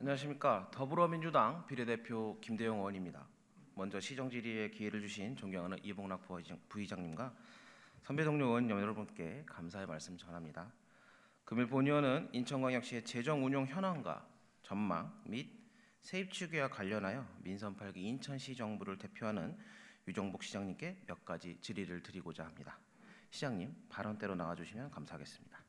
안녕하십니까. 더불어민주당 비례대표 김대영 의원입니다. 먼저 시정질의의 기회를 주신 존경하는 이봉락 부의장님과 선배 동료 의원 여러분께 감사의 말씀 전합니다. 금일 본의원은 인천광역시의 재정 운용 현황과 전망 및 세입 추계와 관련하여 민선 8기 인천시 정부를 대표하는 유정복 시장님께 몇 가지 질의를 드리고자 합니다. 시장님, 발언대로 나와주시면 감사하겠습니다.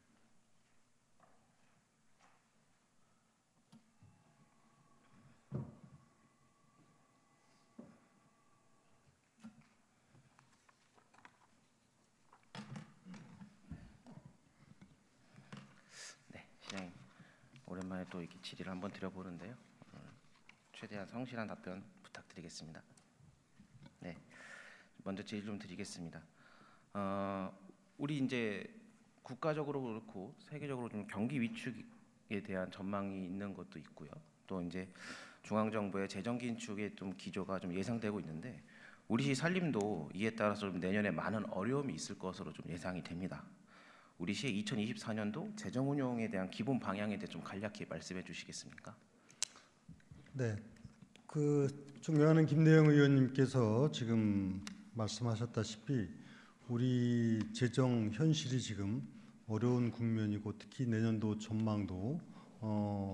네, 시장님, 오랜만에 또 이렇게 질의를 한번 드려보는데요. 최대한 성실한 답변 부탁드리겠습니다. 네, 먼저 질의 좀 드리겠습니다. 우리 이제 국가적으로 그렇고 세계적으로 좀 경기 위축에 대한 전망이 있는 것도 있고요. 또 이제 중앙 정부의 재정 긴축의 좀 기조가 좀 예상되고 있는데 우리 산림도 이에 따라서 좀 내년에 많은 어려움이 있을 것으로 좀 예상이 됩니다. 우리 시의 2024년도 재정 운용에 대한 기본 방향에 대해 좀 간략히 말씀해 주시겠습니까? 네, 존경하는 김대영 의원님께서 지금 말씀하셨다시피 우리 재정 현실이 지금 어려운 국면이고 특히 내년도 전망도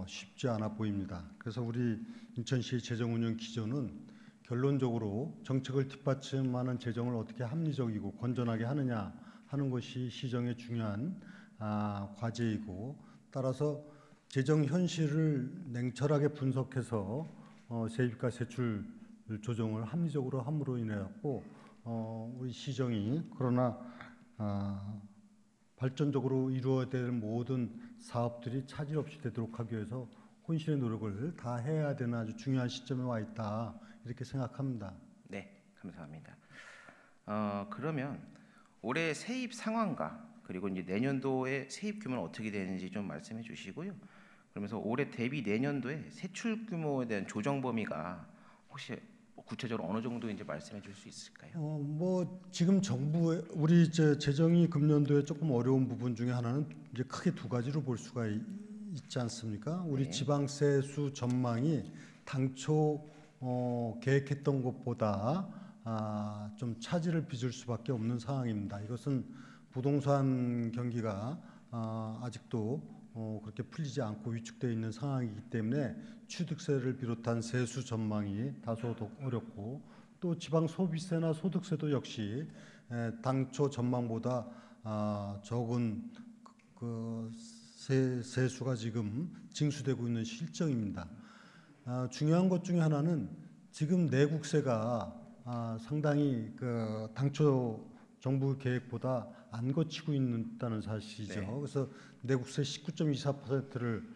쉽지 않아 보입니다. 그래서 우리 인천시 재정 운영 기조는 결론적으로 정책을 뒷받침하는 재정을 어떻게 합리적이고 건전하게 하느냐 하는 것이 시정의 중요한 과제이고, 따라서 재정 현실을 냉철하게 분석해서 세입과 세출 조정을 합리적으로 함으로 인해서 우리 시정이 그러나 발전적으로 이루어야 될 모든 사업들이 차질 없이 되도록 하기 위해서 혼신의 노력을 다 해야 되는 아주 중요한 시점에 와 있다, 이렇게 생각합니다. 네, 감사합니다. 그러면 올해 세입 상황과 그리고 이제 내년도의 세입 규모는 어떻게 되는지 좀 말씀해 주시고요. 그러면서 올해 대비 내년도에 세출 규모에 대한 조정 범위가 혹시 구체적으로 어느 정도인지 말씀해 줄 수 있을까요? 지금 정부의 우리 재정이 금년도에 조금 어려운 부분 중에 하나는 이제 크게 두 가지로 볼 수가 있지 않습니까? 우리 네. 지방세수 전망이 당초 계획했던 것보다 좀 차질을 빚을 수밖에 없는 상황입니다. 이것은 부동산 경기가 아직도 그렇게 풀리지 않고 위축되어 있는 상황이기 때문에 취득세를 비롯한 세수 전망이 다소 더 어렵고, 또 지방 소비세나 소득세도 역시 당초 전망보다 적은 세수가 지금 징수되고 있는 실정입니다. 중요한 것 중에 하나는 지금 내국세가 상당히 당초 정부 계획보다 안 거치고 있다는 사실이죠. 네. 그래서 내국세 19.24%를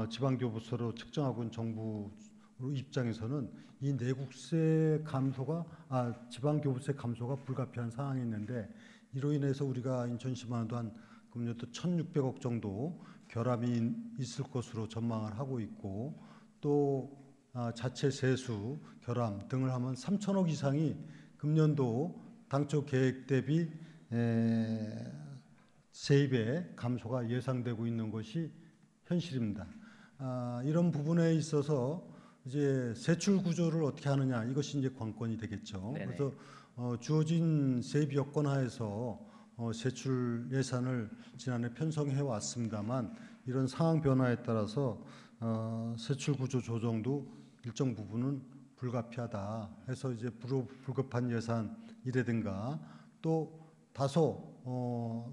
지방교부세로 책정하고 있는 정부 입장에서는 이 내국세 감소가 지방교부세 감소가 불가피한 상황이 있는데, 이로 인해서 우리가 인천시만도 한 금년도 1,600억 정도 결함이 있을 것으로 전망을 하고 있고, 또 자체 세수 결함 등을 하면 3,000억 이상이 금년도 당초 계획 대비 세입의 감소가 예상되고 있는 것이 현실입니다. 이런 부분에 있어서 이제 세출 구조를 어떻게 하느냐, 이것이 이제 관건이 되겠죠. 네네. 그래서 주어진 세입 여건 하에서 세출 예산을 지난해 편성해 왔습니다만, 이런 상황 변화에 따라서 세출 구조 조정도 일정 부분은 불가피하다 해서 이제 불급한 예산이라든가, 또 다소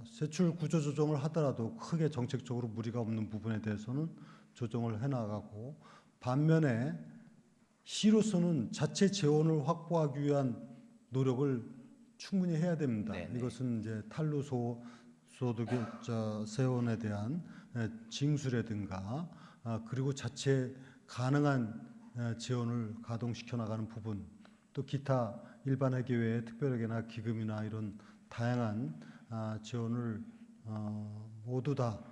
세출 구조 조정을 하더라도 크게 정책적으로 무리가 없는 부분에 대해서는 조정을 해나가고, 반면에 시로서는 자체 재원을 확보하기 위한 노력을 충분히 해야 됩니다. 네네. 이것은 이제 탄로소득 세원에 대한 징수라든가 그리고 자체 가능한 재원을 가동시켜 나가는 부분, 또 기타 일반 회계 외에 특별회계나 기금이나 이런 다양한 재원을 모두 다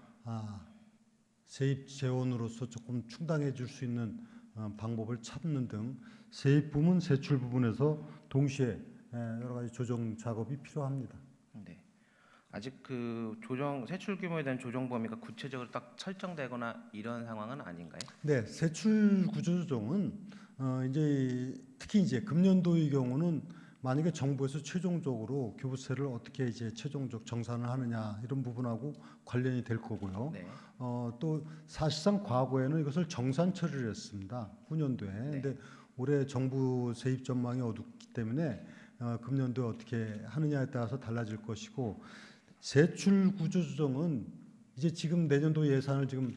세입 재원으로서 조금 충당해 줄 수 있는 방법을 찾는 등 세입 부문, 세출 부분에서 동시에 여러 가지 조정 작업이 필요합니다. 네, 아직 그 조정 세출 규모에 대한 조정 범위가 구체적으로 딱 설정되거나 이런 상황은 아닌가요? 네, 세출 구조 조정은 이제 특히 이제 금년도의 경우는 만약에 정부에서 최종적으로 교부세를 어떻게 이제 최종적 정산을 하느냐 이런 부분하고 관련이 될 거고요. 네. 또 사실상 과거에는 이것을 정산 처리를 했습니다. 후년도에. 근데 올해 정부 세입 전망이 어둡기 때문에 금년도에 어떻게 하느냐에 따라서 달라질 것이고, 세출 구조 조정은 이제 지금 내년도 예산을 지금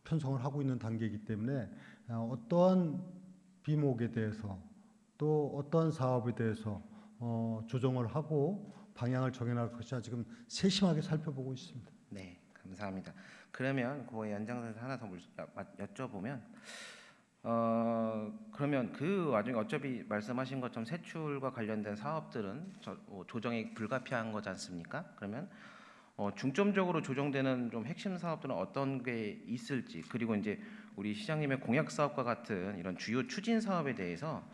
편성을 하고 있는 단계이기 때문에 어떠한 비목에 대해서 또 어떠한 사업에 대해서 조정을 하고 방향을 정해나갈 것이 지금 세심하게 살펴보고 있습니다. 네, 감사합니다. 그러면 그거에 연장선에서 하나 더 여쭤보면, 그러면 그 와중에 어차피 말씀하신 것처럼 세출과 관련된 사업들은 조정이 불가피한 거지 않습니까? 그러면 중점적으로 조정되는 좀 핵심 사업들은 어떤 게 있을지, 그리고 이제 우리 시장님의 공약 사업과 같은 이런 주요 추진 사업에 대해서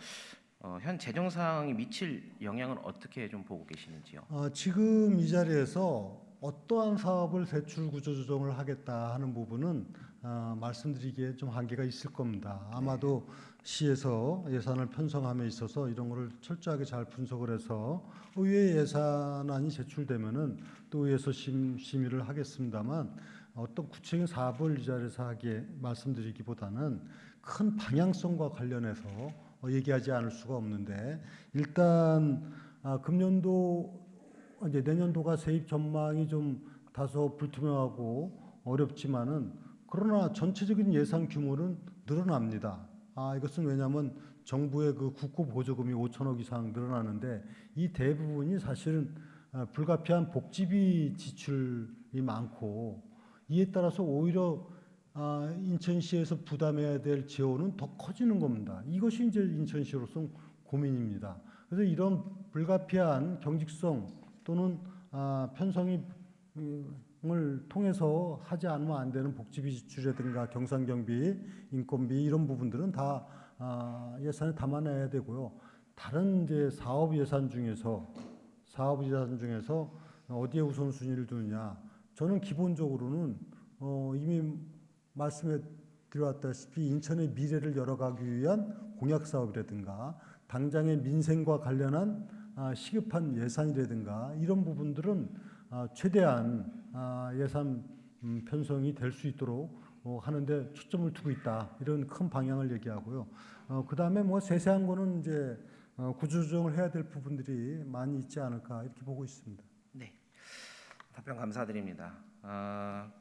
현 재정 상황이 미칠 영향을 어떻게 좀 보고 계시는지요? 지금 이 자리에서 어떠한 사업을 세출 구조 조정을 하겠다 하는 부분은 말씀드리기에 좀 한계가 있을 겁니다. 아마도 시에서 예산을 편성함에 있어서 이런 거를 철저하게 잘 분석을 해서 의회 예산안이 제출되면은 또 의회에서 심의를 하겠습니다만, 어떤 구체적인 사업을 이 자리에서 하기에 말씀드리기보다는 큰 방향성과 관련해서 얘기하지 않을 수가 없는데, 일단 금년도 이제 내년도가 세입 전망이 좀 다소 불투명하고 어렵지만은, 그러나 전체적인 예산 규모는 늘어납니다. 이것은 왜냐하면 정부의 그 국고 보조금이 5천억 이상 늘어나는데, 이 대부분이 사실은 불가피한 복지비 지출이 많고, 이에 따라서 오히려 인천시에서 부담해야 될 지원은 더 커지는 겁니다. 이것이 이제 인천시로서 고민입니다. 그래서 이런 불가피한 경직성 또는 편성을 통해서 하지 않으면 안 되는 복지비 지출이라든가 경상경비, 인건비 이런 부분들은 다 예산에 담아내야 되고요. 다른 이제 사업 예산 중에서 어디에 우선순위를 두느냐? 저는 기본적으로는 이미 말씀해 드려왔다시피 인천의 미래를 열어가기 위한 공약 사업이라든가 당장의 민생과 관련한 시급한 예산이라든가 이런 부분들은 최대한 예산 편성이 될 수 있도록 하는데 초점을 두고 있다, 이런 큰 방향을 얘기하고요. 그 다음에 뭐 세세한 거는 이제 구조조정을 해야 될 부분들이 많이 있지 않을까 이렇게 보고 있습니다. 네, 답변 감사드립니다.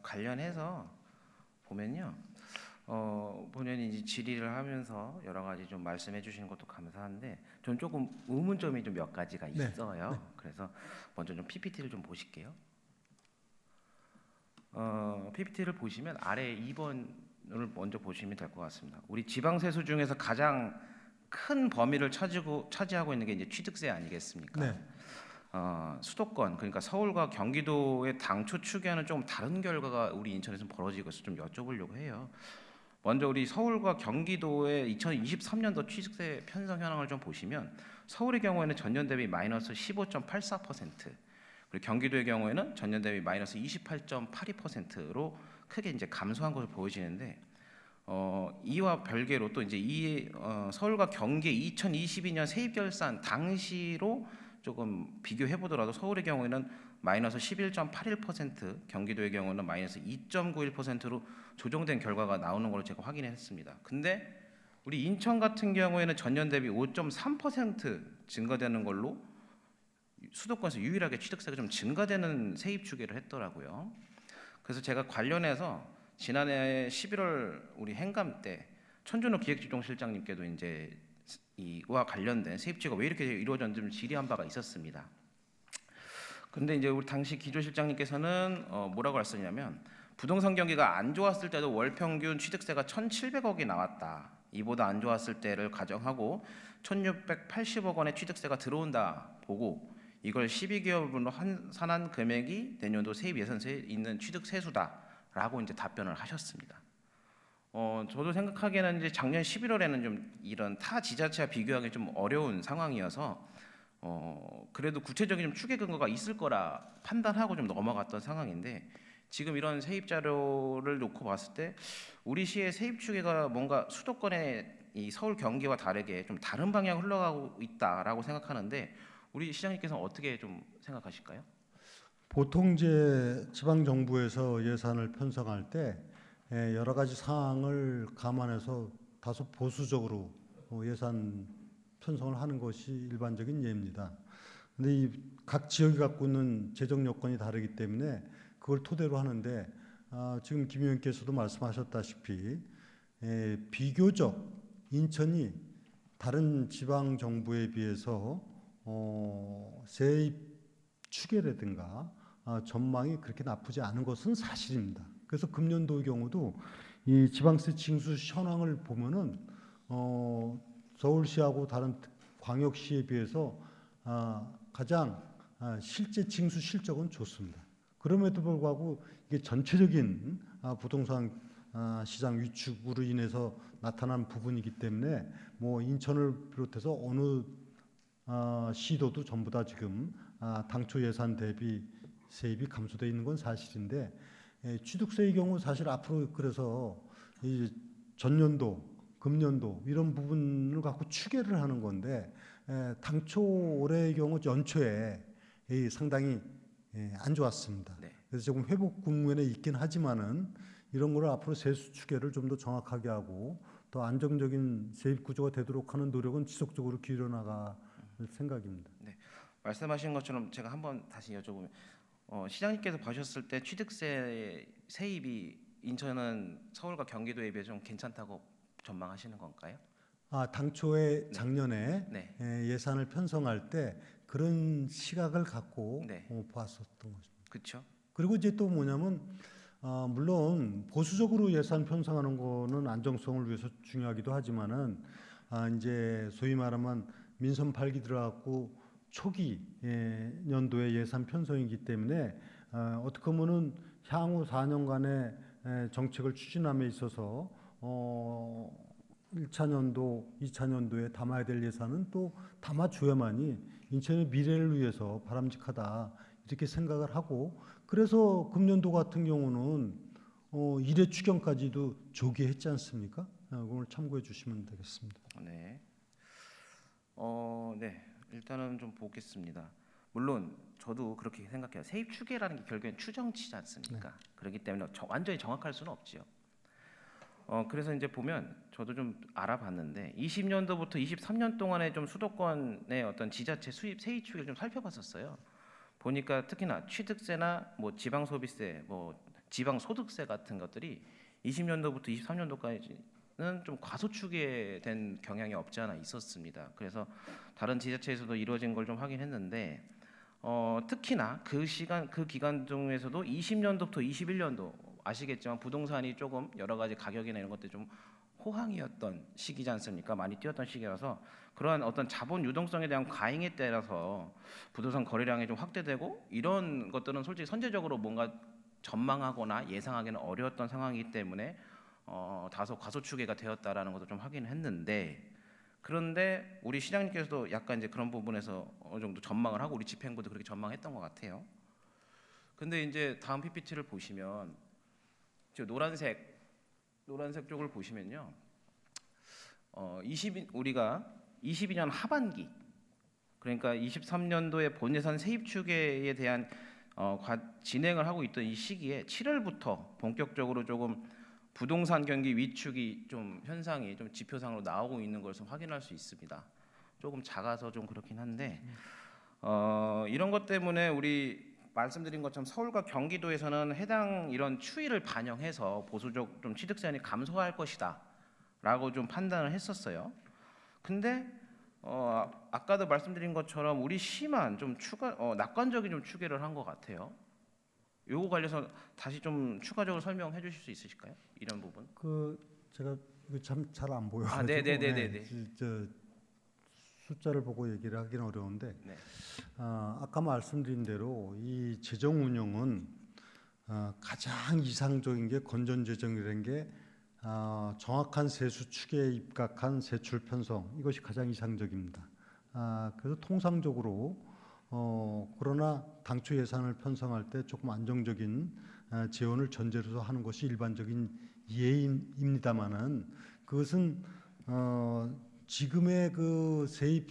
관련해서 보면요, 본연이 이제 질의를 하면서 여러 가지 좀 말씀해 주시는 것도 감사한데, 전 조금 의문점이 좀 몇 가지가 있어요. 네. 그래서 먼저 좀 PPT를 좀 보실게요. PPT를 보시면 아래 2번을 먼저 보시면 될 것 같습니다. 우리 지방세수 중에서 가장 큰 범위를 차지하고 있는 게 이제 취득세 아니겠습니까? 네. 수도권, 그러니까 서울과 경기도의 당초 추계와는 좀 다른 결과가 우리 인천에서 벌어지고 있어서 좀 여쭤보려고 해요. 먼저 우리 서울과 경기도의 2023년도 취득세 편성 현황을 좀 보시면, 서울의 경우에는 전년 대비 마이너스 15.84%, 그리고 경기도의 경우에는 전년 대비 마이너스 28.82%로 크게 이제 감소한 것으로 보여지는데, 이와 별개로 또 이제 서울과 경기의 2022년 세입결산 당시로 조금 비교해 보더라도 서울의 경우에는 마이너스 11.81%, 경기도의 경우는 마이너스 2.91%로 조정된 결과가 나오는 걸로 제가 확인했습니다. 근데 우리 인천 같은 경우에는 전년 대비 5.3% 증가되는 걸로 수도권에서 유일하게 취득세가 좀 증가되는 세입 추계를 했더라고요. 그래서 제가 관련해서 지난해 11월 우리 행감 때 천준호 기획집중실장님께도 이제 이와 관련된 세입추가 왜 이렇게 이루어졌는지 좀 질의한 바가 있었습니다. 근데 이제 우리 당시 기조실장님께서는 뭐라고 하셨냐면, 부동산 경기가 안 좋았을 때도 월 평균 취득세가 1,700억이 나왔다. 이보다 안 좋았을 때를 가정하고 1,680억 원의 취득세가 들어온다 보고, 이걸 12개월분으로 환산한 금액이 내년도 세입 예산세에 있는 취득세수다라고 이제 답변을 하셨습니다. 저도 생각하기에는 이제 작년 11월에는 좀 이런 타 지자체와 비교하기 좀 어려운 상황이어서 그래도 구체적인 좀 추계 근거가 있을 거라 판단하고 좀 넘어갔던 상황인데 지금 이런 세입 자료를 놓고 봤을 때 우리 시의 세입 추계가 뭔가 수도권의 이 서울 경기와 다르게 좀 다른 방향으로 흘러가고 있다라고 생각하는데 우리 시장님께서는 어떻게 좀 생각하실까요? 보통 이제 지방 정부에서 예산을 편성할 때 여러 가지 사항을 감안해서 다소 보수적으로 예산 편성을 하는 것이 일반적인 예입니다. 근데 이 각 지역이 갖고 있는 재정 여건이 다르기 때문에 그걸 토대로 하는데 지금 김 의원께서도 말씀하셨다시피 비교적 인천이 다른 지방 정부에 비해서 세입 추계라든가 전망이 그렇게 나쁘지 않은 것은 사실입니다. 그래서 금년도의 경우도 이 지방세 징수 현황을 보면은 서울시하고 다른 광역시에 비해서 가장 실제 징수 실적은 좋습니다. 그럼에도 불구하고 이게 전체적인 부동산 시장 위축으로 인해서 나타난 부분이기 때문에 뭐 인천을 비롯해서 어느 시도도 전부 다 지금 당초 예산 대비 세입이 감소되어 있는 건 사실인데 취득세의 경우 사실 앞으로 그래서 이 전년도, 금년도 이런 부분을 갖고 추계를 하는 건데 당초 올해의 경우 연초에 상당히 안 좋았습니다. 네. 그래서 조금 회복 국면에 있긴 하지만은 이런 거를 앞으로 세수 추계를 좀 더 정확하게 하고 더 안정적인 세입 구조가 되도록 하는 노력은 지속적으로 기울여 나갈 생각입니다. 네. 말씀하신 것처럼 제가 한번 다시 여쭤보면 시장님께서 보셨을 때 취득세 세입이 인천은 서울과 경기도에 비해 좀 괜찮다고 전망하시는 건가요? 당초에 작년에 네. 예산을 편성할 때 그런 시각을 갖고 네. 봤었던 것입니다. 그렇죠. 그리고 이제 또 뭐냐면 물론 보수적으로 예산 편성하는 거는 안정성을 위해서 중요하기도 하지만은 이제 소위 말하면 민선 8기 들어갔고 초기 년도의 예산 편성이기 때문에 어떻게 보면은 향후 4년간의 정책을 추진함에 있어서 1차 년도, 2차 년도에 담아야 될 예산은 또 담아줘야만이 인천의 미래를 위해서 바람직하다 이렇게 생각을 하고 그래서 금년도 같은 경우는 1회 추경까지도 조기했지 않습니까? 그걸 참고해 주시면 되겠습니다. 네. 네. 일단은 좀 보겠습니다. 물론 저도 그렇게 생각해요. 세입 추계라는 게 결국엔 추정치지 않습니까? 네. 그렇기 때문에 완전히 정확할 수는 없지요. 그래서 이제 보면 저도 좀 알아봤는데 20년도부터 23년 동안에 좀 수도권의 어떤 지자체 수입 세입 추계를 좀 살펴봤었어요. 보니까 특히나 취득세나 뭐 지방 소비세, 뭐 지방 소득세 같은 것들이 20년도부터 23년도까지는 좀 과소추계된 경향이 없지 않아 있었습니다. 그래서 다른 지자체에서도 이루어진 걸 좀 확인했는데 특히나 그 기간 중에서도 20년도부터 21년도 아시겠지만 부동산이 조금 여러 가지 가격이나 이런 것들이 좀 호황이었던 시기지 않습니까? 많이 뛰었던 시기라서 그러한 어떤 자본 유동성에 대한 과잉에 따라서 부동산 거래량이 좀 확대되고 이런 것들은 솔직히 선제적으로 뭔가 전망하거나 예상하기는 어려웠던 상황이기 때문에 다소 과소추계가 되었다라는 것도 좀 확인했는데 그런데 우리 시장님께서도 약간 이제 그런 부분에서 어느 정도 전망을 하고 우리 집행부도 그렇게 전망했던 것 같아요. 근데 이제 다음 PPT를 보시면 저 노란색 쪽을 보시면요. 우리가 22년 하반기 그러니까 23년도에 본예산 세입 추계에 대한 진행을 하고 있던 이 시기에 7월부터 본격적으로 조금 부동산 경기 위축이 좀 현상이 좀 지표상으로 나오고 있는 것을 확인할 수 있습니다. 조금 작아서 좀 그렇긴 한데 이런 것 때문에 우리 말씀드린 것처럼 서울과 경기도에서는 해당 이런 추이를 반영해서 보수적 좀 취득세율이 감소할 것이다라고 좀 판단을 했었어요. 근데 아까도 말씀드린 것처럼 우리 시만 좀 낙관적인 좀 추계를 한 것 같아요. 요거 관련해서 다시 좀 추가적으로 설명해 주실 수 있으실까요? 이런 부분. 제가 이거 참 잘 안 보여. 네네네네. 저 숫자를 보고 얘기를 하기는 어려운데 네. 아까 말씀드린 대로 이 재정 운영은 가장 이상적인 게 건전 재정이라는 게 정확한 세수 추계에 입각한 세출 편성 이것이 가장 이상적입니다. 그래서 통상적으로 그러나 당초 예산을 편성할 때 조금 안정적인 재원을 전제로 하는 것이 일반적인 예입니다마는 그것은 지금의 그 세입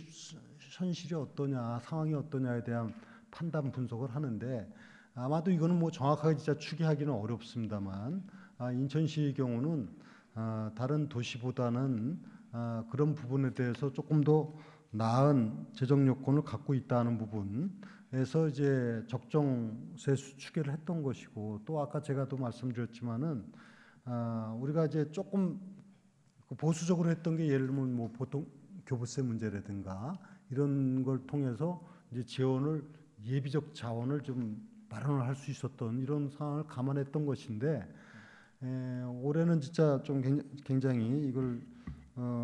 현실이 어떠냐, 상황이 어떠냐에 대한 판단 분석을 하는데 아마도 이거는 뭐 정확하게 진짜 추계하기는 어렵습니다만 인천시의 경우는 다른 도시보다는 그런 부분에 대해서 조금 더 나은 재정 여건을 갖고 있다는 부분에서 이제 적정 세수 추계를 했던 것이고 또 아까 제가 또 말씀드렸지만은 우리가 이제 조금 보수적으로 했던 게 예를 들면 뭐 보통 교부세 문제라든가 이런 걸 통해서 이제 재원을 예비적 자원을 좀 마련을 할 수 있었던 이런 상황을 감안했던 것인데 올해는 진짜 좀 굉장히 이걸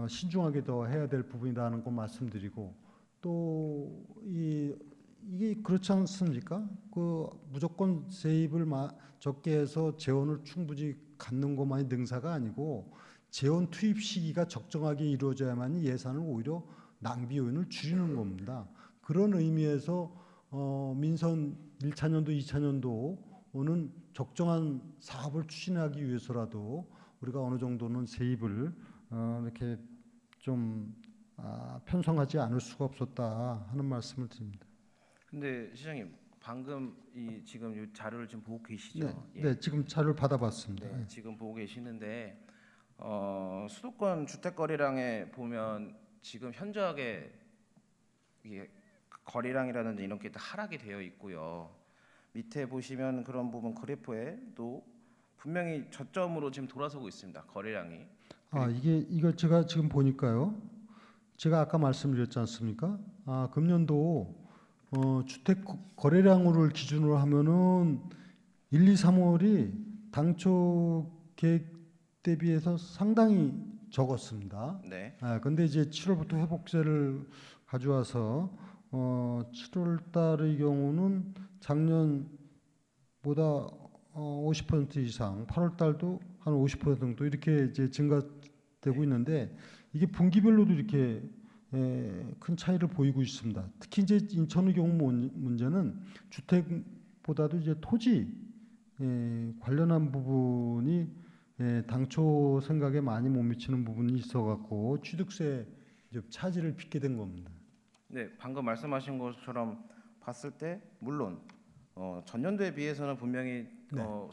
신중하게 더 해야 될 부분이라는 거 말씀드리고 또 이게 그렇지 않습니까? 그 무조건 세입을 적게 해서 재원을 충분히 갖는 것만이 능사가 아니고 재원 투입 시기가 적정하게 이루어져야만 예산을 오히려 낭비 요인을 줄이는 겁니다. 그런 의미에서 민선 1차년도, 2차년도는 적정한 사업을 추진하기 위해서라도 우리가 어느 정도는 세입을 이렇게 좀 편성하지 않을 수가 없었다 하는 말씀을 드립니다. 근데 시장님 방금 지금 이 자료를 지금 보고 계시죠? 네, 예. 네, 지금 자료를 받아봤습니다. 네, 지금 보고 계시는데 수도권 주택 거래량에 보면 지금 현저하게 이게 거래량이라든지 이런 게 다 하락이 되어 있고요. 밑에 보시면 그런 부분 그래프에도 분명히 저점으로 지금 돌아서고 있습니다. 거래량이. 이걸 제가 지금 보니까요. 제가 아까 말씀드렸지 않습니까? 금년도 주택 거래량을 기준으로 하면은 1, 2, 3월이 당초 계획 대비해서 상당히 적었습니다. 네. 근데 이제 7월부터 회복세를 가져와서 7월 달의 경우는 작년보다 50% 이상, 8월 달도 한 50% 정도 이렇게 이제 증가되고 있는데 이게 분기별로도 이렇게 큰 차이를 보이고 있습니다. 특히 이제 인천의 경우 문제는 주택보다도 이제 토지 관련한 부분이 당초 생각에 많이 못 미치는 부분이 있어갖고 취득세 이제 차질을 빚게 된 겁니다. 네, 방금 말씀하신 것처럼 봤을 때 물론 전년도에 비해서는 분명히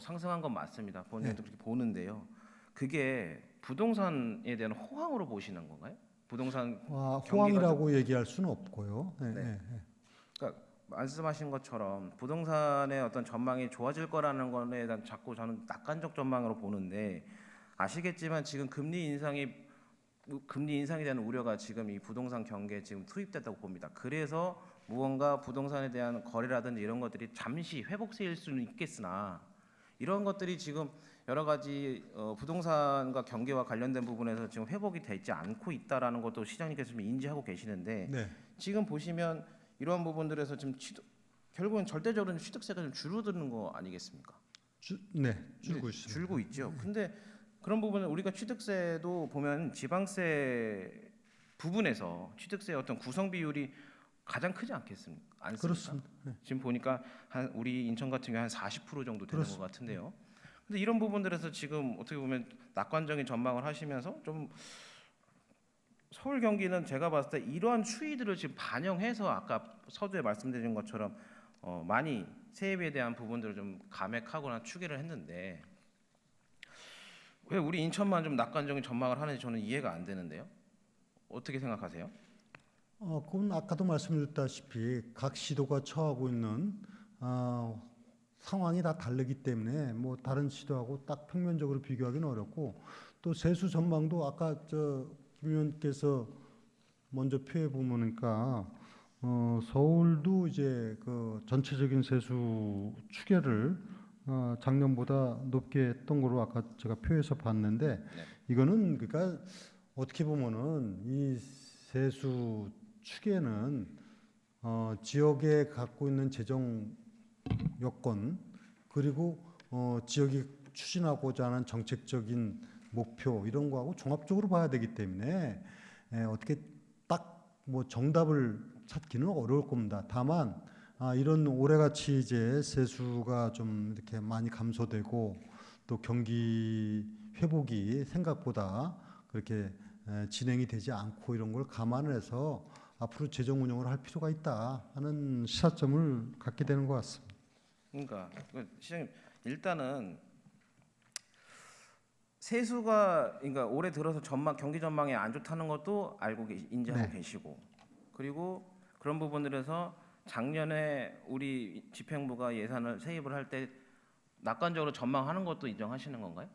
상승한 건 맞습니다. 본인도 그렇게 보는데요. 그게 부동산에 대한 호황으로 보시는 건가요? 부동산 호황이라고 얘기할 수는 없고요. 네. 그러니까 말씀하신 것처럼 부동산의 어떤 전망이 좋아질 거라는 거에 대한 자꾸 저는 낙관적 전망으로 보는데 아시겠지만 지금 금리 인상에 대한 우려가 지금 이 부동산 경기에 지금 투입됐다고 봅니다. 그래서 무언가 부동산에 대한 거래라든지 이런 것들이 잠시 회복세일 수는 있겠으나 이런 것들이 지금 여러 가지 부동산과 경기와 관련된 부분에서 지금 회복이 되지 않고 있다라는 것도 시장님께서 좀 인지하고 계시는데 지금 보시면 이러한 부분들에서 지금 결국은 절대적으로 취득세가 좀 줄어드는 거 아니겠습니까? 줄고 있습니다. 줄고 있죠. 근데 그런 부분은 우리가 취득세도 보면 지방세 부분에서 취득세의 어떤 구성 비율이 가장 크지 않습니까? 그렇습니다. 지금 보니까 우리 인천 같은 경우 한 40% 정도 되는 것 같은데요. 근데 이런 부분들에서 지금 어떻게 보면 낙관적인 전망을 하시면서 좀 서울 경기는 제가 봤을 때 이러한 추이들을 지금 반영해서 아까 서두에 말씀드린 것처럼 많이 세입에 대한 부분들을 좀 감액하거나 추계를 했는데 왜 우리 인천만 좀 낙관적인 전망을 하는지 저는 이해가 안 되는데요. 어떻게 생각하세요? 그건 아까도 말씀드렸다시피 각 시도가 처하고 있는 상황이 다 다르기 때문에 뭐 다른 시도하고 딱 평면적으로 비교하기는 어렵고 또 세수 전망도 아까 김 의원께서 먼저 표해 보니까 서울도 이제 그 전체적인 세수 추계를 작년보다 높게 했던 거로 아까 제가 표해서 봤는데 이거는 그러니까 어떻게 보면은 이 세수 추계는 지역에 갖고 있는 재정 여건 그리고 지역이 추진하고자 하는 정책적인 목표 이런 거하고 종합적으로 봐야 되기 때문에 어떻게 딱 뭐 정답을 찾기는 어려울 겁니다. 다만 이런 올해같이 이제 세수가 좀 이렇게 많이 감소되고 또 경기 회복이 생각보다 그렇게 진행이 되지 않고 이런 걸 감안해서 앞으로 재정 운영을 할 필요가 있다 하는 시사점을 갖게 되는 것 같습니다. 그러니까 시장님 일단은 세수가 그러니까 올해 들어서 경기 전망이 안 좋다는 것도 인지하고 네. 계시고 그리고 그런 부분들에서 작년에 우리 집행부가 예산을 세입을 할 때 낙관적으로 전망하는 것도 인정하시는 건가요?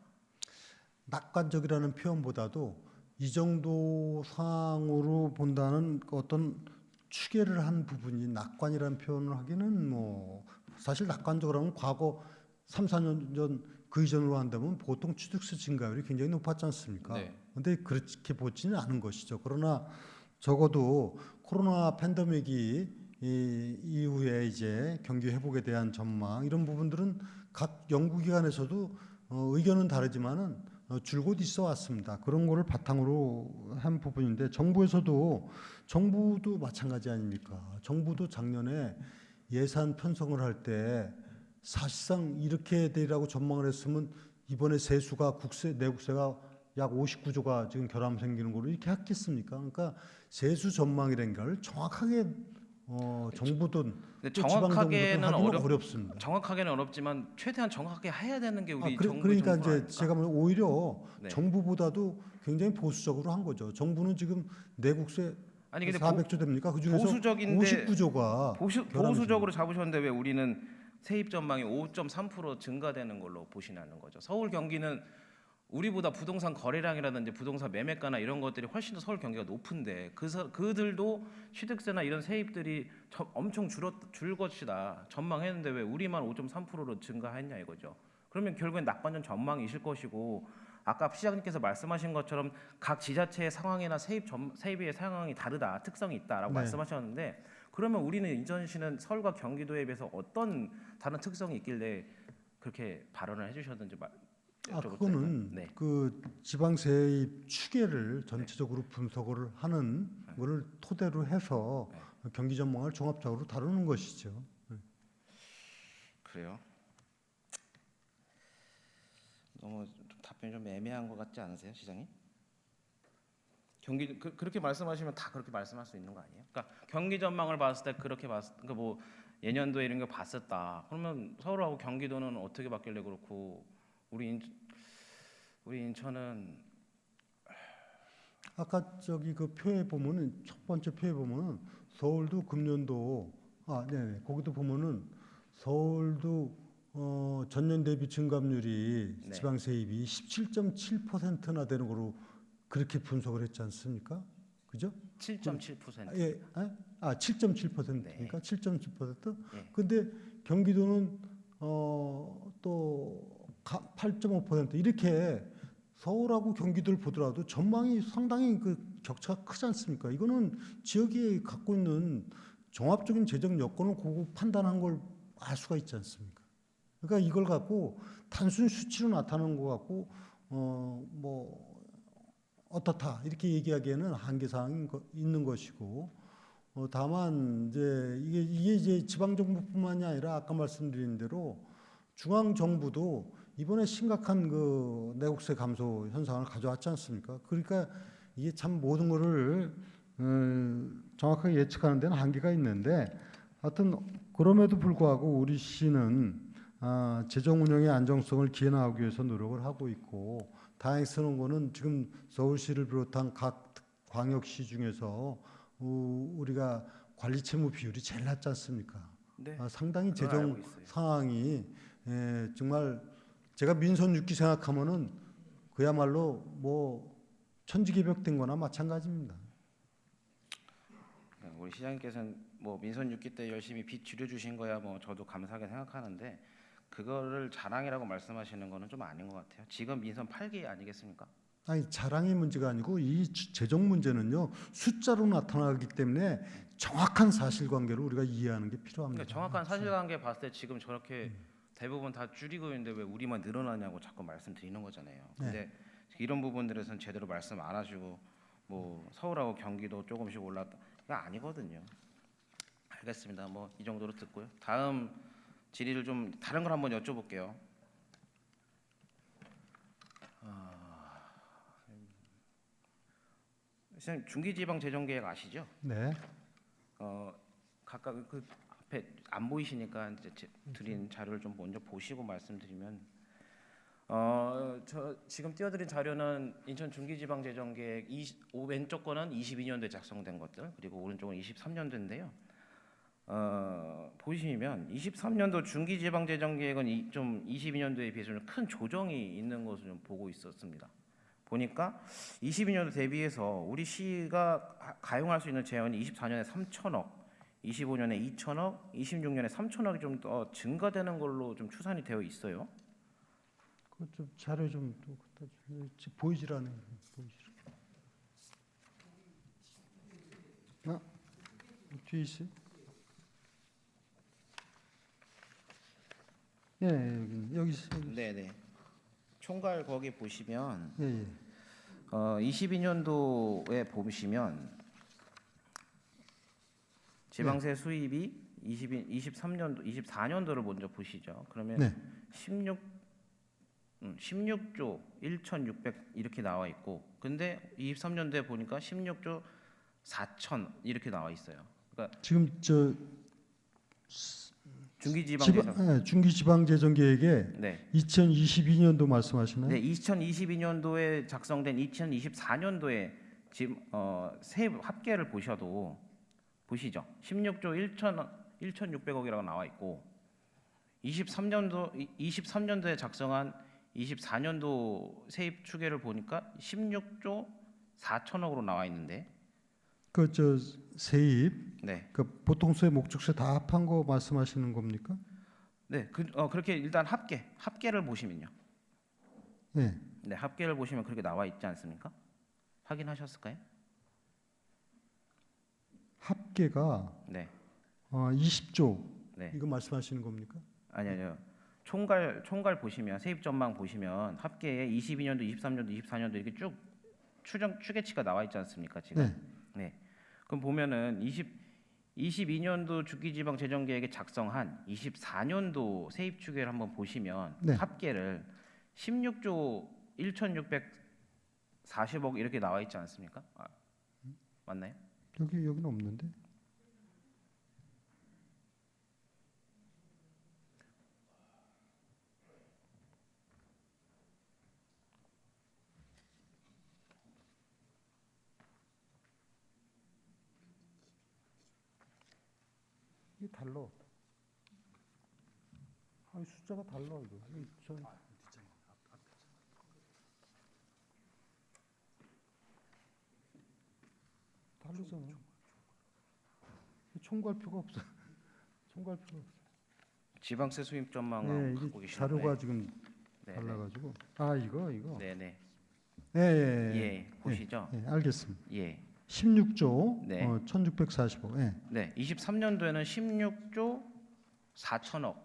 낙관적이라는 표현보다도 이 정도 상황으로 본다는 어떤 추계를 한 부분이 낙관이라는 표현을 하기는 뭐 사실 낙관적으로 하면 과거 3, 4년 전 그 이전으로 한다면 보통 취득세 증가율이 굉장히 높았지 않습니까? 네. 근데 그렇게 보지는 않은 것이죠. 그러나 적어도 코로나 팬데믹이 이후에 이제 경기 회복에 대한 전망 이런 부분들은 각 연구기관에서도 의견은 다르지만은 줄곧 있어 왔습니다. 그런 거를 바탕으로 한 부분인데 정부도 마찬가지 아닙니까? 정부도 작년에 예산 편성을 할 때 사실상 이렇게 되리라고 전망을 했으면 이번에 세수가 내국세가 약 59조가 지금 결함 생기는 걸로 이렇게 했겠습니까? 그러니까 세수 전망이라는 걸 정확하게 정부든 근데 또 지방정부든 하기는 어렵습니다. 정확하게는 어렵지만 최대한 정확하게 해야 되는 게 우리 정부 그러니까 정부 이제 아닙니까? 제가 보면 오히려 네. 정부보다도 굉장히 보수적으로 한 거죠. 정부는 지금 내국세 아니 근데 400조 됩니까? 그 중에서 보수적인데 59조가 보수적으로 잡으셨는데 왜 우리는 세입 전망이 5.3% 증가되는 걸로 보시는 거죠. 서울 경기는 우리보다 부동산 거래량이라든지 부동산 매매가나 이런 것들이 훨씬 더 서울 경기가 높은데 그들도 취득세나 이런 세입들이 엄청 줄 것이다 전망했는데 왜 우리만 5.3%로 증가했냐 이거죠. 그러면 결국엔 낙관전 전망이실 것이고 아까 시장님께서 말씀하신 것처럼 각 지자체의 상황이나 세입의 상황이 다르다 특성이 있다라고 네. 말씀하셨는데 그러면 우리는 인천시는 서울과 경기도에 비해서 어떤 다른 특성이 있길래 그렇게 발언을 해주셨는지 여쭤봐도 그거는 될까요? 네. 그 지방 세입 추계를 전체적으로 분석을 하는 거를 토대로 해서 경기 전망을 종합적으로 다루는 것이죠. 그래요. 너무 답변이 좀 애매한 것 같지 않으세요, 시장님? 그렇게 말씀하시면 다 그렇게 말씀할 수 있는 거 아니에요? 그러니까 경기 전망을 봤을 때 그러니까 뭐 예년도에 이런 거 봤었다. 그러면 서울하고 경기도는 어떻게 바뀔래 그렇고 우리 인천은 아까 저기 그 표에 보면은 첫 번째 표에 보면은 서울도 금년도 네네 거기도 보면은 서울도 전년 대비 증감률이 네. 지방 세입이 17.7%나 되는 거로 그렇게 분석을 했지 않습니까? 그죠? 7.7%. 예, 7.7%니까 네. 7.7%. 예. 근데 경기도는 또 8.5% 이렇게 서울하고 경기도를 보더라도 전망이 상당히 그 격차가 크지 않습니까? 이거는 지역이 갖고 있는 종합적인 재정 여건을 보고 판단한 걸 알 수가 있지 않습니까? 그러니까 이걸 갖고 단순 수치로 나타나는 것 같고 뭐 어떻다 이렇게 얘기하기에는 한계 사항이 있는 것이고 다만 이게 이제 지방 정부뿐만이 아니라 아까 말씀드린 대로 중앙 정부도 이번에 심각한 그 내국세 감소 현상을 가져왔지 않습니까? 그러니까 이게 참 모든 거를 정확하게 예측하는 데는 한계가 있는데 하여튼 그럼에도 불구하고 우리 시는 재정 운영의 안정성을 기해나가기 위해서 노력을 하고 있고 다행스러운 거는 지금 서울시를 비롯한 각 광역시 중에서 우리가 관리 채무 비율이 제일 낮지 않습니까? 네. 상당히 그건 재정 알고 있어요. 상황이 정말 제가 민선 6기 생각하면은 그야말로 뭐 천지개벽된 거나 마찬가지입니다. 우리 시장님께서는 뭐 민선 6기 때 열심히 빚 줄여주신 거야 뭐 저도 감사하게 생각하는데 그거를 자랑이라고 말씀하시는 거는 좀 아닌 것 같아요. 지금 민선 8기 아니겠습니까? 아니 자랑의 문제가 아니고 이 재정 문제는요 숫자로 나타나기 때문에 정확한 사실관계를 우리가 이해하는 게 필요합니다. 그러니까 정확한 사실관계 봤을 때 지금 저렇게 대부분 다 줄이고 있는데 왜 우리만 늘어나냐고 자꾸 말씀드리는 거잖아요. 근데 이런 부분들에서는 제대로 말씀 안 하시고 뭐 서울하고 경기도 조금씩 올랐다. 그게 아니거든요. 알겠습니다. 뭐 이 정도로 듣고요. 다음 질의를 좀 다른 걸 한번 여쭤볼게요. 선생님 중기지방재정계획 아시죠? 네. 각각 그 앞에 안 보이시니까 이제 드린 자료를 좀 먼저 보시고 말씀드리면, 저 지금 띄워드린 자료는 인천 중기지방재정계획 왼쪽 거는 22년도에 작성된 것들, 그리고 오른쪽은 23년도인데요. 보시면 23년도 중기지방재정계획은 좀 22년도에 비해서 좀 큰 조정이 있는 것을 좀 보고 있었습니다. 보니까 22년도 대비해서 우리 시가 가용할 수 있는 재원이 24년에 3천억, 25년에 2천억, 26년에 3천억이 좀 더 증가되는 걸로 좀 추산이 되어 있어요. 그 좀 자료 좀 또 갖다 주세요. 지금 보이질 않아요. 아, 뒤에 있어요? 예, 여기 있어요. 네네. 총괄 거기 보시면 예, 예. 22년도에 보시면 지방세 수입이 23년도, 24년도를 먼저 보시죠. 그러면 네. 16조 1,600 이렇게 나와 있고, 근데 23년도에 보니까 16조 4천 이렇게 나와 있어요. 그러니까 지금 저 중기지방재정계획에 네. 2022년도 말씀하시나요? 네, 2022년도에 작성된 2024년도에 지금 세입 합계를 보셔도 보시죠. 16조 1,600억이라고 나와 있고, 23년도에 작성한 24년도 세입 추계를 보니까 16조 4천억으로 나와 있는데, 그 저 세입, 네, 그 보통세, 목적세 다 합한 거 말씀하시는 겁니까? 네, 그렇게 일단 합계를 보시면요. 네. 네, 합계를 보시면 그렇게 나와 있지 않습니까? 확인하셨을까요? 합계가 네, 20조 네. 이거 말씀하시는 겁니까? 아니요. 총괄 보시면 세입 전망 보시면 합계에 22년도, 23년도, 24년도 이렇게 쭉 추계치가 나와 있지 않습니까, 지금? 네. 네. 그럼 보면은 22년도 중기지방재정계획에 작성한 24년도 세입 추계를 한번 보시면 네. 합계를 16조 1,640억 이렇게 나와 있지 않습니까? 맞나요? 여기는 없는데. 이게 달라. 아, 숫자가 달라 이거. 다르잖아. 총괄표가 없어. 총괄표가 없어. 지방세 수입 전망을 네, 갖고 이게 계시는 자료가 지금 네, 달라가지고. 아, 이거. 네, 네. 예, 예, 예, 보시죠. 예, 알겠습니다. 예. 16조 네. 1,640억. 예. 네, 23년도에는 16조 4천억으로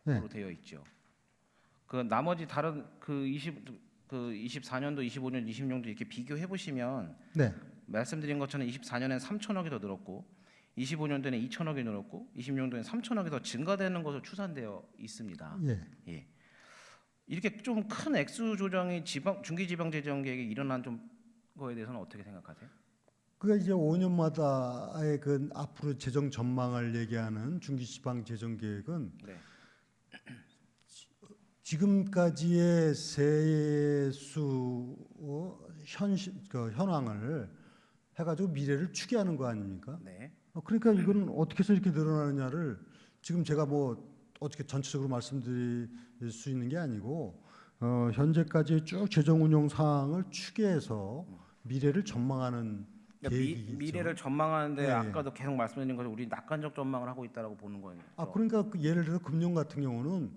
네. 되어 있죠. 그 나머지 다른 그 24년도, 25년, 26년도 이렇게 비교해 보시면 네. 말씀드린 것처럼 24년엔 3천억이 더 늘었고, 25년도에는 2천억이 늘었고, 26년도에는 3천억이 더 증가되는 것으로 추산되어 있습니다. 예. 예. 이렇게 좀 큰 액수 조정이 중기지방재정계획에 일어난 좀 거에 대해서는 어떻게 생각하세요? 그러니까 이제 5년마다의 그 앞으로 재정 전망을 얘기하는 중기지방재정계획은 네. 지금까지의 세수 현황을 해가지고 미래를 추계하는 거 아닙니까? 네. 그러니까 이거는 어떻게 해서 이렇게 늘어나느냐를 지금 제가 뭐 어떻게 전체적으로 말씀드릴 수 있는 게 아니고 현재까지 쭉 재정 운용 사항을 추계해서 미래를 전망하는 그러니까 계획이겠죠. 미래를 전망하는데 네. 아까도 계속 말씀드린 것처럼 우리 낙관적 전망을 하고 있다라고 보는 거예요. 아, 그러니까 그 예를 들어 금융 같은 경우는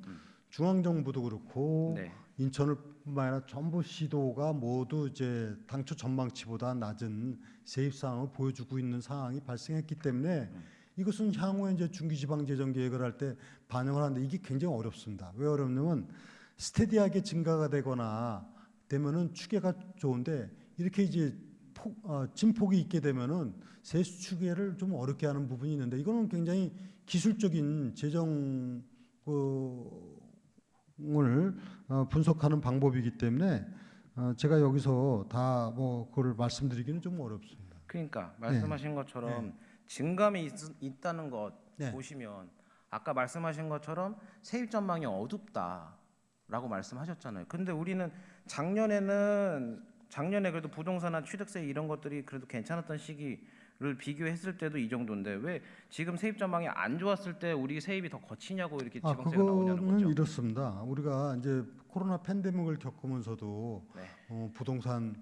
중앙정부도 그렇고 네. 인천을 뿐만 아니라 전부 시도가 모두 이제 당초 전망치보다 낮은 세입 사항을 보여주고 있는 상황이 발생했기 때문에 이것은 향후에 이제 중기지방재정 계획을 할 때 반영을 하는데 이게 굉장히 어렵습니다. 왜 어렵냐면 스테디하게 증가가 되거나 되면은 추계가 좋은데 이렇게 이제 진폭이 있게 되면은 세수 추계를 좀 어렵게 하는 부분이 있는데 이거는 굉장히 기술적인 재정 을 분석하는 방법이기 때문에 제가 여기서 다 뭐 그걸 말씀드리기는 좀 어렵습니다. 그러니까 말씀하신 것처럼 증감이 있다는 것 네. 보시면 아까 말씀하신 것처럼 세입 전망이 어둡다라고 말씀하셨잖아요. 근데 우리는 작년에 그래도 부동산이나 취득세 이런 것들이 그래도 괜찮았던 시기를 비교했을 때도 이 정도인데 왜 지금 세입 전망이 안 좋았을 때 우리 세입이 더 거치냐고 이렇게 지방세가 나오냐는 그거는 거죠. 이렇습니다. 우리가 이제 코로나 팬데믹을 겪으면서도 네. 부동산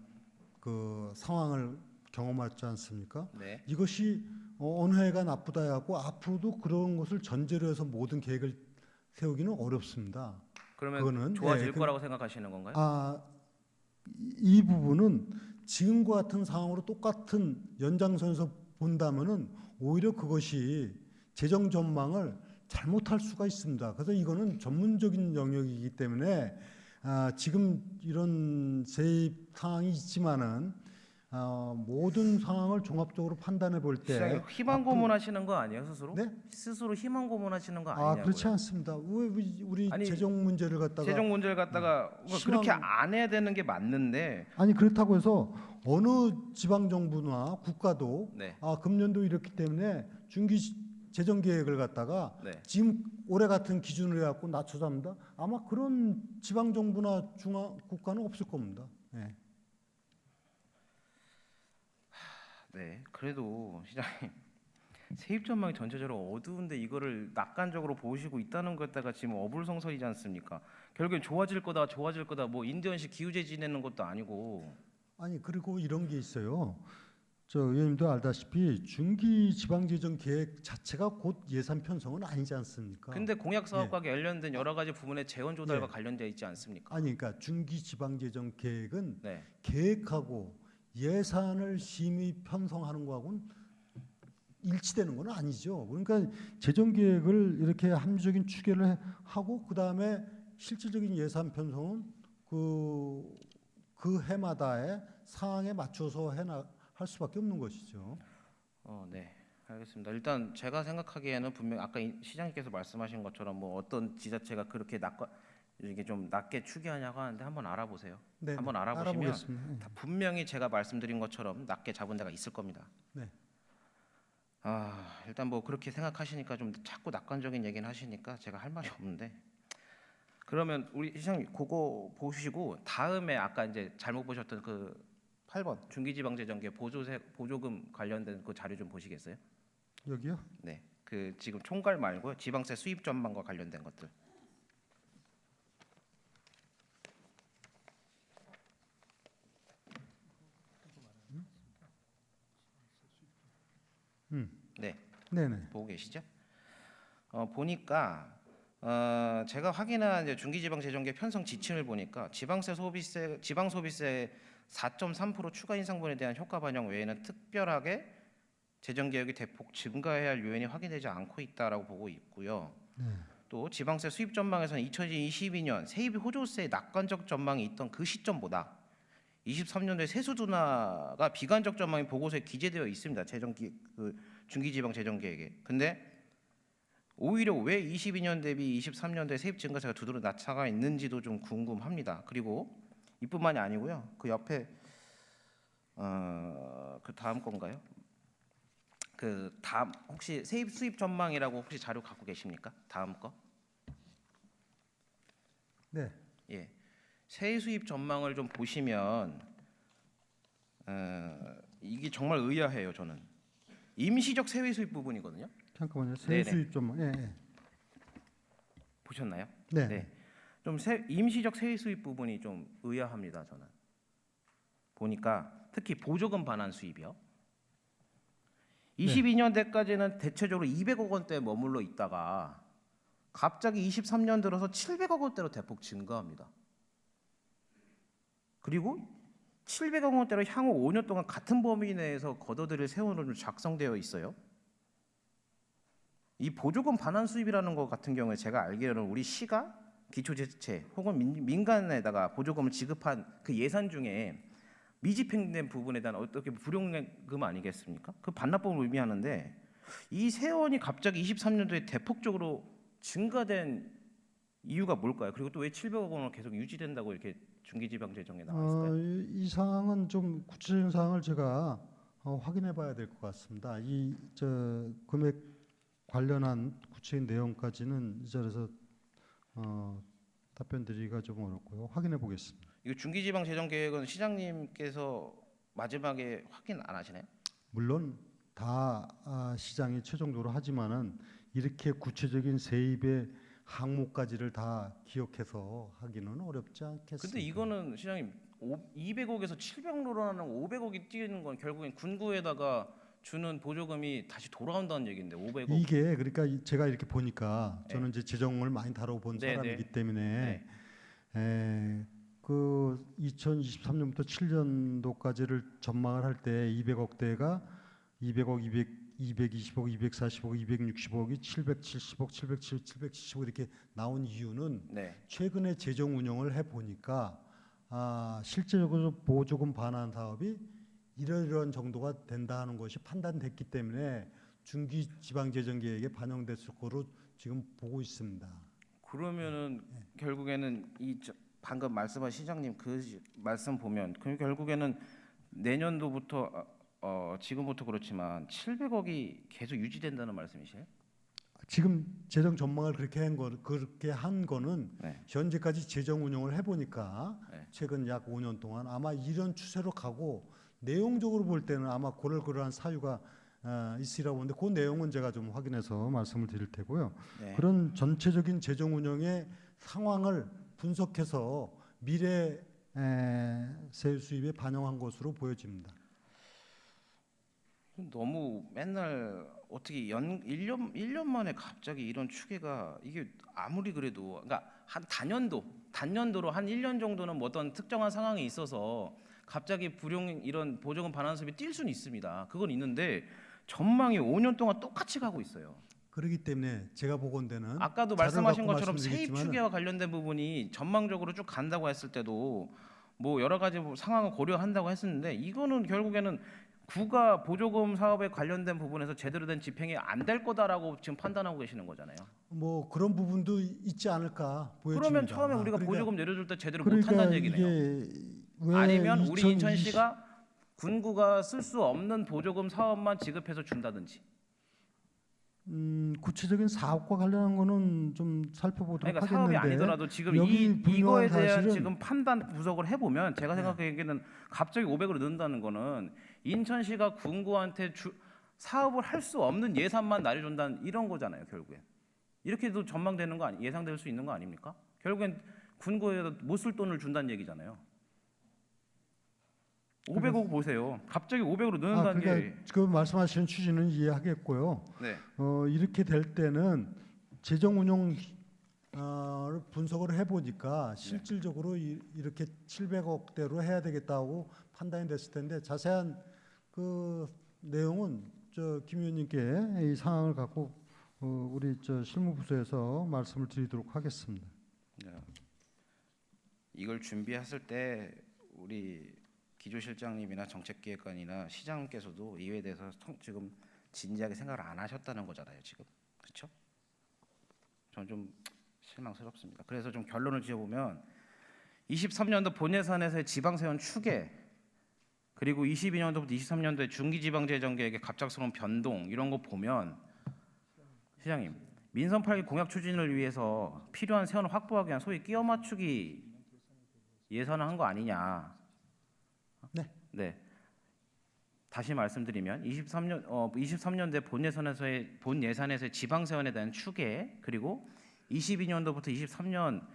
그 상황을 경험했지 않습니까? 네. 이것이 어느 해가 나쁘다 해갖고 앞으로도 그런 것을 전제로 해서 모든 계획을 세우기는 어렵습니다. 그러면 그거는, 좋아질 거라고 생각하시는 건가요? 이 부분은 지금과 같은 상황으로 똑같은 연장선에서 본다면은 오히려 그것이 재정 전망을 잘못할 수가 있습니다. 그래서 이거는 전문적인 영역이기 때문에 지금 이런 세입 상황이 있지만은 모든 상황을 종합적으로 판단해 볼 때 희망 고문하시는 거 아니에요 스스로? 네? 스스로 희망 고문하시는 거 아니냐고요? 그렇지 않습니다. 왜 우리 아니, 재정 문제를 갖다가 재정 문제를 갖다가 뭐 희망- 그렇게 안 해야 되는 게 맞는데 아니 그렇다고 해서 어느 지방 정부나 국가도 네. 금년도 이렇기 때문에 중기 재정 계획을 갖다가 네. 지금 올해 같은 기준으로 해 갖고 낮춰 잡는다. 아마 그런 지방 정부나 중앙 국가는 없을 겁니다. 네. 네, 그래도 시장님 세입 전망이 전체적으로 어두운데 이거를 낙관적으로 보시고 있다는 것다가 지금 어불성설이지 않습니까? 결국엔 좋아질 거다 뭐 인디언식 기후제 지내는 것도 아니고. 아니 그리고 이런 게 있어요. 저 의원님도 알다시피 중기 지방재정 계획 자체가 곧 예산 편성은 아니지 않습니까? 근데 공약 사업과 관련된 여러 가지 부분에 재원 조달과 예. 관련되어 있지 않습니까? 아니 그러니까 중기 지방재정 계획은 네. 계획하고 예산을 심의 편성하는 거하고는 일치되는 건 아니죠. 그러니까 재정 계획을 이렇게 합리적인 추계를 하고 그 다음에 실질적인 예산 편성은 그 해마다의 상황에 맞춰서 할 수밖에 없는 것이죠. 네, 알겠습니다. 일단 제가 생각하기에는 분명 아까 시장님께서 말씀하신 것처럼 뭐 어떤 지자체가 그렇게 이게 좀 낮게 추계하냐고 하는데 한번 알아보세요. 네, 한번 알아보시면 알아보겠습니다. 다 분명히 제가 말씀드린 것처럼 낮게 잡은 데가 있을 겁니다. 네. 일단 뭐 그렇게 생각하시니까 좀 자꾸 낙관적인 얘기는 하시니까 제가 할 말이 없는데 그러면 우리 시장님 그거 보시고 다음에 아까 이제 잘못 보셨던 그 8번 중기지방재정계 보조금 관련된 그 자료 좀 보시겠어요? 여기요? 네, 그 지금 총괄 말고요 지방세 수입 전망과 관련된 것들. 네. 네네. 보고 계시죠? 보니까 제가 확인한 이제 중기지방재정계 편성 지침을 보니까 지방 소비세 4.3% 추가 인상분에 대한 효과 반영 외에는 특별하게 재정 개혁이 대폭 증가해야 할 요인이 확인되지 않고 있다라고 보고 있고요. 또 지방세 수입 전망에서는 2022년 세입 호조세 낙관적 전망이 있던 그 시점보다 23년도에 세수 둔화가 비관적 전망이 보고서에 기재되어 있습니다. 중기지방 재정 계획에. 근데 오히려 왜 22년 대비 23년도에 세입 증가세가 두드러 나타가 있는지도 좀 궁금합니다. 그리고 이뿐만이 아니고요. 그 옆에 그 다음 건가요? 그 다음 혹시 세입 수입 전망이라고 혹시 자료 갖고 계십니까? 다음 거? 네. 예. 세입 수입 전망을 좀 보시면 이게 정말 의아해요. 저는 임시적 세외 수입 부분이거든요. 잠깐만요. 네네. 세수입 좀. 예. 보셨나요? 네. 좀 임시적 세외 수입 부분이 좀 의아합니다. 저는 보니까 특히 보조금 반환 수입이요. 22년대까지는 대체적으로 200억 원대에 머물러 있다가 갑자기 23년 들어서 700억 원대로 대폭 증가합니다. 그리고 700억 원대로 향후 5년 동안 같은 범위 내에서 걷어들일 세원으로 작성되어 있어요. 이 보조금 반환 수입이라는 것 같은 경우에 제가 알기로는 우리 시가 기초제채 혹은 민간에다가 보조금을 지급한 그 예산 중에 미집행된 부분에 대한 어떻게 불용금 아니겠습니까? 그 반납법을 의미하는데 이 세원이 갑자기 23년도에 대폭적으로 증가된 이유가 뭘까요? 그리고 또 왜 700억 원을 계속 유지된다고 이렇게 중기지방재정에 나와 있을까요? 이 사항은 좀 구체적인 사항을 제가 확인해봐야 될 것 같습니다. 이 저 금액 관련한 구체적인 내용까지는 이 자리에서 답변드리기가 좀 어렵고요. 확인해 보겠습니다. 이거 중기지방재정계획은 시장님께서 마지막에 확인 안 하시나요? 물론 다 시장이 최종적으로 하지만은 이렇게 구체적인 세입의 항목까지를 다 기억해서 하기는 어렵지 않겠습니까? 근데 이거는 시장님 200억에서 700억 늘어나는 500억이 뛰는 건 결국엔 군구에다가 주는 보조금이 다시 돌아온다는 얘기인데 500억. 이게 그러니까 제가 이렇게 보니까 네. 저는 이제 재정을 많이 다뤄본 네, 사람이기 네. 때문에 네. 그 2023년부터 7년도까지를 전망을 할 때 200억대가 200억, 220억, 240억, 260억이 770억, 770억 이렇게 나온 이유는 네. 최근에 재정 운영을 해 보니까 실질적으로 보조금 반환 사업이 이런 정도가 된다 하는 것이 판단됐기 때문에 중기 지방재정 계획에 반영됐을 거로 지금 보고 있습니다. 그러면은 결국에는 방금 말씀하신 시장님 그 말씀 보면 그 결국에는 내년도부터 지금부터 그렇지만 700억이 계속 유지된다는 말씀이세요? 지금 재정 전망을 그렇게 한 거는 네. 현재까지 재정 운영을 해보니까 네. 최근 약 5년 동안 아마 이런 추세로 가고 내용적으로 볼 때는 아마 그러한 사유가 있으리라고 보는데 그 내용은 제가 좀 확인해서 말씀을 드릴 테고요. 네. 그런 전체적인 재정 운영의 상황을 분석해서 미래 세율 수입에 반영한 것으로 보여집니다. 너무 맨날 어떻게 1년 만에 갑자기 이런 추계가 이게 아무리 그래도 그러니까 한 단년도로 한 1년 정도는 뭐 어떤 특정한 상황이 있어서 갑자기 이런 보조금 반환 수입이 뛸 수는 있습니다. 그건 있는데 전망이 5년 동안 똑같이 가고 있어요. 그렇기 때문에 제가 보건대는 아까도 자료를 말씀하신 갖고 것처럼 세입 말씀드리겠지만은 추계와 관련된 부분이 전망적으로 쭉 간다고 했을 때도 뭐 여러 가지 상황을 고려한다고 했었는데 이거는 결국에는 구가 보조금 사업에 관련된 부분에서 제대로 된 집행이 안 될 거다라고 지금 판단하고 계시는 거잖아요. 뭐 그런 부분도 있지 않을까 보여집니다. 그러면 처음에 우리가 그러니까 보조금 내려줄 때 제대로 그러니까 못한다는 얘기네요. 이게 왜 아니면 우리 2020 인천시가 군구가 쓸 수 없는 보조금 사업만 지급해서 준다든지. 구체적인 사업과 관련한 거는 좀 살펴보도록 그러니까 하겠는데 사업이 아니더라도 지금 여기 이거에 분명한 대한 사실은 지금 판단 분석을 해보면 제가 생각하기에는 갑자기 500으로 는다는 거는 인천시가 군구한테 사업을 할 수 없는 예산만 날려준다는 이런 거잖아요. 결국엔 이렇게도 전망되는 거 예상될 수 있는 거 아닙니까? 결국엔 군구에 못 쓸 돈을 준다는 얘기잖아요. 500억 보세요. 갑자기 500으로 늘어난다는 그러니까 게 그 말씀하시는 취지는 이해하겠고요. 네. 이렇게 될 때는 재정 운용 분석을 해보니까 실질적으로 이렇게 700억대로 해야 되겠다고 판단이 됐을 텐데 자세한 그 내용은 김 의원님께 이 상황을 갖고 우리 실무부서에서 말씀을 드리도록 하겠습니다. 네. 이걸 준비했을 때 우리 기조실장님이나 정책기획관이나 시장님께서도 이에 대해서 지금 진지하게 생각을 안 하셨다는 거잖아요. 지금 그렇죠? 저는 좀 실망스럽습니다. 그래서 좀 결론을 지어보면 23년도 본예산에서의 지방세원 추계 그리고 22년도부터 23년도에 중기지방재정계획의 갑작스러운 변동 이런 거 보면 시장님 민선 8기 공약 추진을 위해서 필요한 세원을 확보하기 위한 소위 끼워 맞추기 예산을 한 거 아니냐. 네. 다시 말씀드리면 23년도에 본 예산에서의 지방 세원에 대한 추계 그리고 22년도부터 23년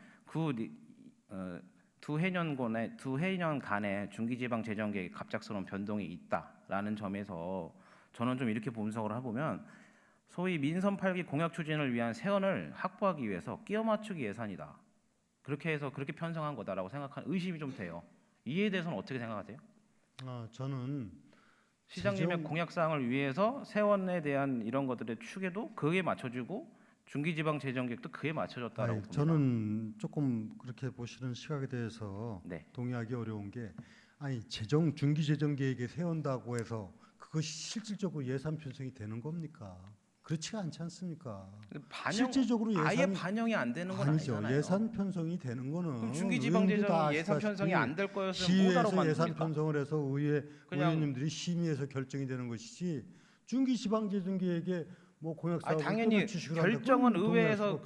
두 해년간의 중기지방 재정 계획 갑작스러운 변동이 있다라는 점에서 저는 좀 이렇게 분석을 해보면 소위 민선 8기 공약 추진을 위한 세원을 확보하기 위해서 끼워 맞추기 예산이다. 그렇게 해서 그렇게 편성한 거다라고 생각하는 의심이 좀 돼요. 이에 대해서는 어떻게 생각하세요? 저는 시장님의 공약 사항을 위해서 세원에 대한 이런 것들의 추계도 그에 맞춰주고 중기지방 재정계획도 그에 맞춰졌다라고 봅니다. 저는 조금 그렇게 보시는 시각에 대해서 네. 동의하기 어려운 게 아니 중기 재정 계획에 세운다고 해서 그것이 실질적으로 예산 편성이 되는 겁니까? 그렇지가 않지 않습니까? 실질적으로 아예 예산 반영이 안 되는 건 아니죠. 아니잖아요. 예산 편성이 되는 거는 그럼 의원님도 중기지방재정 다 예산 아시다시피 편성이 안 될 거였으면 시의회에서 뭐하러 예산 만듭니까? 편성을 해서 그냥- 의원님들이 심의해서 결정이 되는 것이지 중기지방재정 계획에 뭐 공약사하고 당연히 결정은 의회에서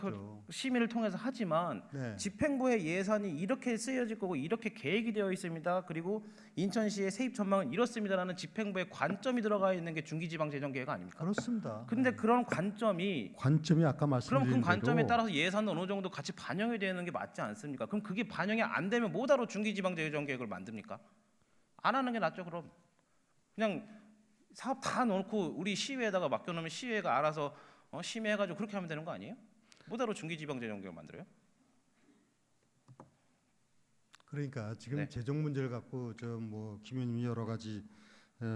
심의를 통해서 하지만 네. 집행부의 예산이 이렇게 쓰여질 거고 이렇게 계획이 되어 있습니다. 그리고 인천시의 세입 전망은 이렇습니다라는 집행부의 관점이 들어가 있는 게 중기지방재정계획 아닙니까? 그렇습니다. 근데 그런 관점이 아까 그럼 말씀드린 그 관점에 대로 따라서 예산은 어느 정도 같이 반영이 되는 게 맞지 않습니까? 그럼 그게 반영이 안 되면 뭐하러 중기지방재정계획을 만듭니까? 안 하는 게 낫죠. 그럼 그냥 사업 다 넣고 우리 시의회에다가 맡겨놓으면 시의회가 알아서 심의해가지고 그렇게 하면 되는 거 아니에요? 뭐하러 중기지방재정계획을 만들어요? 그러니까 지금 네. 재정 문제를 갖고 김 의원님이 여러 가지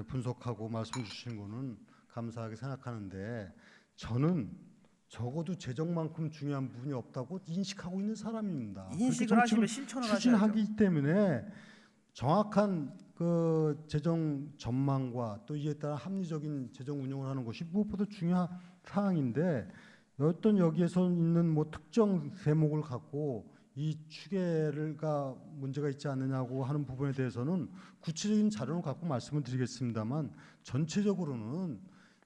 분석하고 말씀 주신 거는 감사하게 생각하는데 저는 적어도 재정만큼 중요한 부분이 없다고 인식하고 있는 사람입니다. 인식을 하시면 실천을 하셔야죠. 추진하기 때문에 정확한 그 재정 전망과 또 이에 따라 합리적인 재정 운영을 하는 것이 무엇보다 중요한 사항인데 어떤 여기에서 있는 뭐 특정 세목을 갖고 이 추계가 문제가 있지 않느냐고 하는 부분에 대해서는 구체적인 자료를 갖고 말씀을 드리겠습니다만 전체적으로는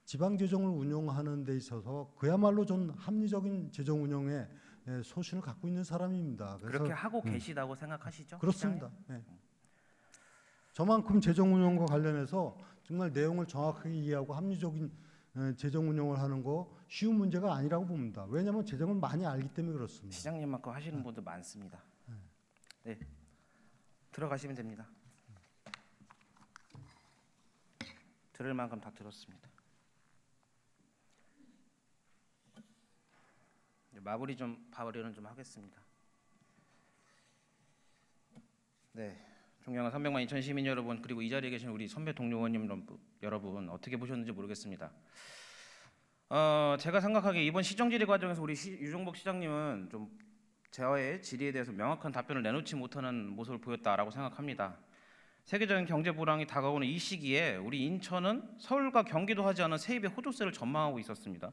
지방 재정을 운영하는 데 있어서 그야말로 전 합리적인 재정 운영에 소신을 갖고 있는 사람입니다. 그래서 그렇게 하고 계시다고 생각하시죠? 그렇습니다. 네. 저만큼 재정 운영과 관련해서 정말 내용을 정확하게 이해하고 합리적인 재정 운영을 하는 거 쉬운 문제가 아니라고 봅니다. 왜냐하면 재정을 많이 알기 때문에 그렇습니다. 시장님만큼 하시는 분들 많습니다. 네, 들어가시면 됩니다. 들을 만큼 다 들었습니다. 마무리 좀 하겠습니다. 네. 존경하는 300만 인천 시민 여러분 그리고 이 자리에 계신 우리 선배 동료 의원님 여러분 어떻게 보셨는지 모르겠습니다. 제가 생각하기에 이번 시정질의 과정에서 우리 유종복 시장님은 좀 저의 질의에 대해서 명확한 답변을 내놓지 못하는 모습을 보였다라고 생각합니다. 세계적인 경제 불황이 다가오는 이 시기에 우리 인천은 서울과 경기도 하지 않은 세입의 호조세를 전망하고 있었습니다.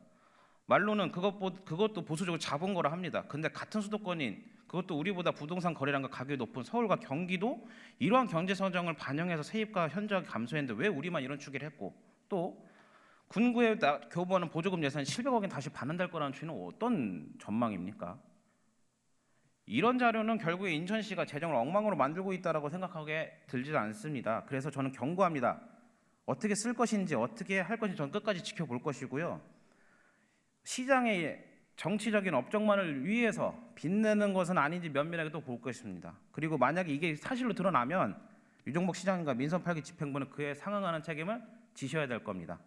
말로는 그것도 보수적으로 잡은 거라 합니다. 근데 같은 수도권인 그것도 우리보다 부동산 거래량과 가격이 높은 서울과 경기도 이러한 경제 성장을 반영해서 세입과 현저하게 감소했는데 왜 우리만 이런 추계를 했고 또 군구에 교부하는 보조금 예산이 700억엔 다시 반환될 거라는 추이는 어떤 전망입니까? 이런 자료는 결국에 인천시가 재정을 엉망으로 만들고 있다라고 생각하게 들지 않습니다. 그래서 저는 경고합니다. 어떻게 쓸 것인지 어떻게 할 것인지 저는 끝까지 지켜볼 것이고요. 시장의 정치적인 업적만을 위해서 빛내는 것은 아닌지 면밀하게 또 볼 것입니다. 그리고 만약에 이게 사실로 드러나면 유종복 시장과 민선 8기 집행부는 그에 상응하는 책임을 지셔야 될 겁니다.